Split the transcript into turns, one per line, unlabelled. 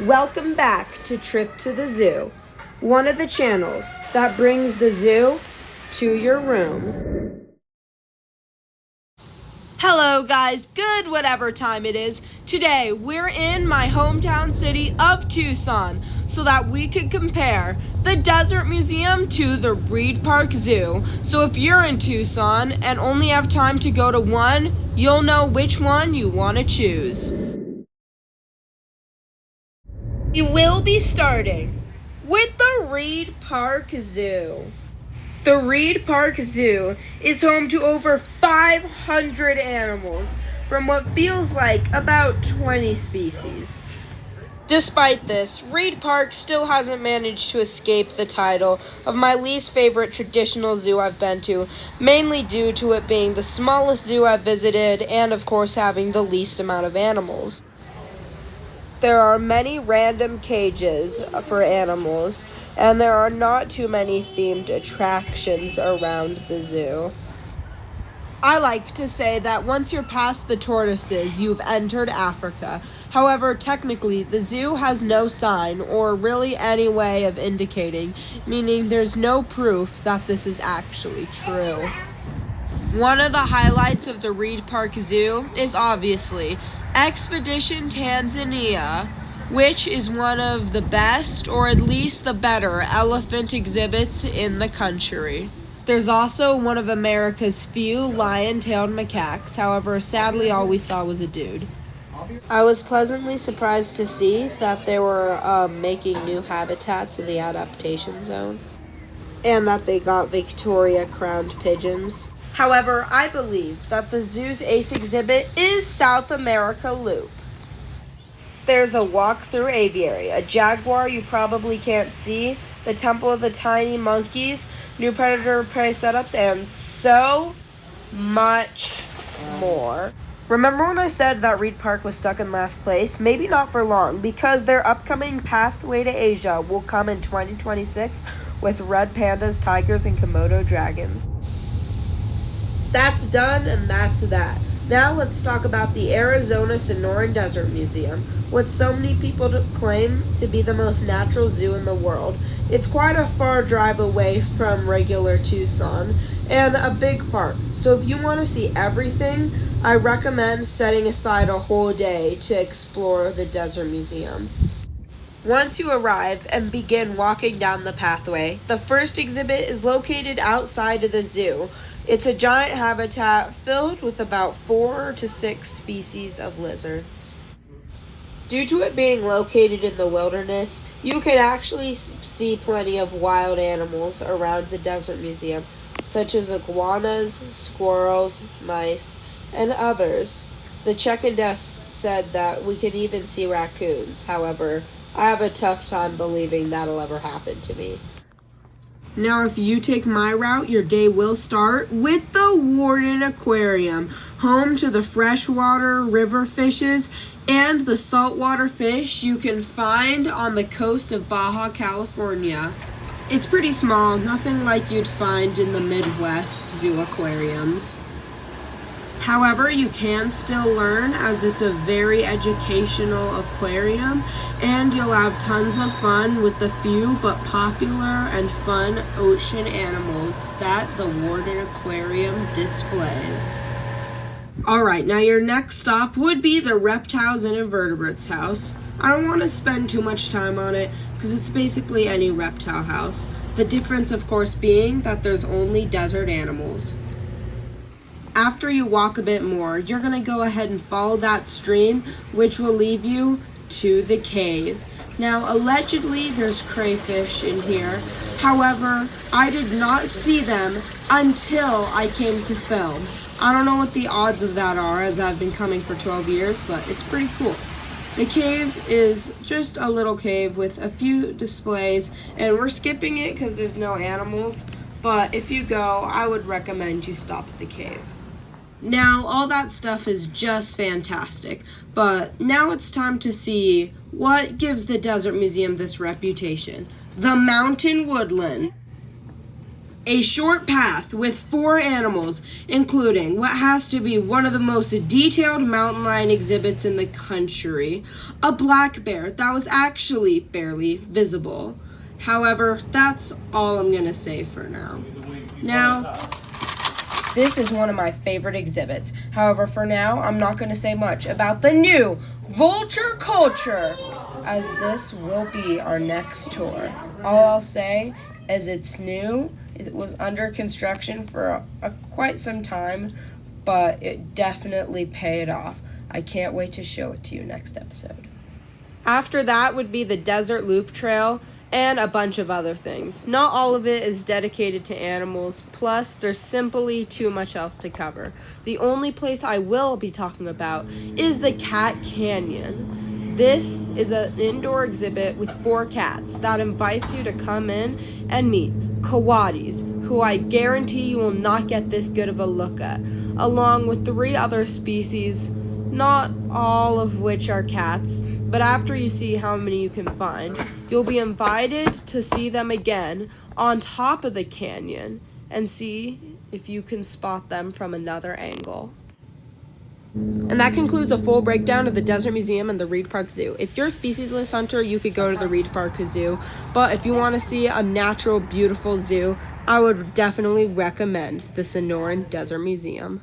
Welcome back to Trip to the Zoo, one of the channels that brings the zoo to your room. Hello guys, good whatever time it is. Today we're in my hometown city of Tucson so that we could compare the Desert Museum to the Reid Park Zoo. So if you're in Tucson and only have time to go to one, you'll know which one you want to choose. We will be starting with the Reid Park Zoo. The Reid Park Zoo is home to over 500 animals from what feels like about 20 species. Despite this, Reid Park still hasn't managed to escape the title of my least favorite traditional zoo I've been to, mainly due to it being the smallest zoo I've visited and of course having the least amount of animals. There are many random cages for animals, and there are not too many themed attractions around the zoo. I like to say that once you're past the tortoises, you've entered Africa. However, technically, the zoo has no sign or really any way of indicating, meaning there's no proof that this is actually true. One of the highlights of the Reid Park Zoo is obviously Expedition Tanzania, which is one of the best, or at least the better, elephant exhibits in the country. There's also one of America's few lion-tailed macaques, however, sadly all we saw was a dude. I was pleasantly surprised to see that they were making new habitats in the adaptation zone, and that they got Victoria crowned pigeons. However, I believe that the zoo's ace exhibit is South America Loop. There's a walk-through aviary, a jaguar you probably can't see, the temple of the tiny monkeys, new predator-prey setups, and so much more. Remember when I said that Reid Park was stuck in last place? Maybe not for long, because their upcoming Pathway to Asia will come in 2026 with red pandas, tigers, and Komodo dragons. That's done, and that's that. Now let's talk about the Arizona Sonoran Desert Museum. With so many people to claim to be the most natural zoo in the world, it's quite a far drive away from regular Tucson, and a big park. So if you want to see everything, I recommend setting aside a whole day to explore the Desert Museum. Once you arrive and begin walking down the pathway, the first exhibit is located outside of the zoo. It's a giant habitat filled with about 4 to 6 species of lizards. Due to it being located in the wilderness, you can actually see plenty of wild animals around the Desert Museum, such as iguanas, squirrels, mice, and others. The check-in desk said that we can even see raccoons. However, I have a tough time believing that'll ever happen to me. Now, if you take my route, your day will start with the Warden Aquarium, home to the freshwater river fishes and the saltwater fish you can find on the coast of Baja California. It's pretty small, nothing like you'd find in the Midwest zoo aquariums. However, you can still learn as it's a very educational aquarium, and you'll have tons of fun with the few but popular and fun ocean animals that the Warden Aquarium displays. Alright, now your next stop would be the Reptiles and Invertebrates house. I don't want to spend too much time on it because it's basically any reptile house. The difference, of course, being that there's only desert animals. After you walk a bit more, you're going to go ahead and follow that stream, which will lead you to the cave. Now, allegedly, there's crayfish in here. However, I did not see them until I came to film. I don't know what the odds of that are, as I've been coming for 12 years, but it's pretty cool. The cave is just a little cave with a few displays, and we're skipping it because there's no animals, but if you go, I would recommend you stop at the cave. Now, all that stuff is just fantastic, but now it's time to see what gives the Desert Museum this reputation. The mountain woodland.
A short path with 4 animals, including what has to be one of the most detailed mountain lion exhibits in the country, a black bear that was actually barely visible. However, that's all I'm gonna say for now. Now, this is one of my favorite exhibits. However, for now, I'm not going to say much about the new Vulture Culture, as this will be our next tour. All I'll say is it's new. It was under construction for quite some time, but it definitely paid off. I can't wait to show it to you next episode.
After that would be the Desert Loop Trail and a bunch of other things. Not all of it is dedicated to animals, plus there's simply too much else to cover. The only place I will be talking about is the Cat Canyon. This is an indoor exhibit with 4 cats that invites you to come in and meet coatis, who I guarantee you will not get this good of a look at, along with 3 other species, not all of which are cats, but after you see how many you can find, you'll be invited to see them again on top of the canyon and see if you can spot them from another angle. And that concludes a full breakdown of the Desert Museum and the Reid Park Zoo. If you're a speciesless hunter, you could go to the Reid Park Zoo, but if you want to see a natural, beautiful zoo, I would definitely recommend the Sonoran Desert Museum.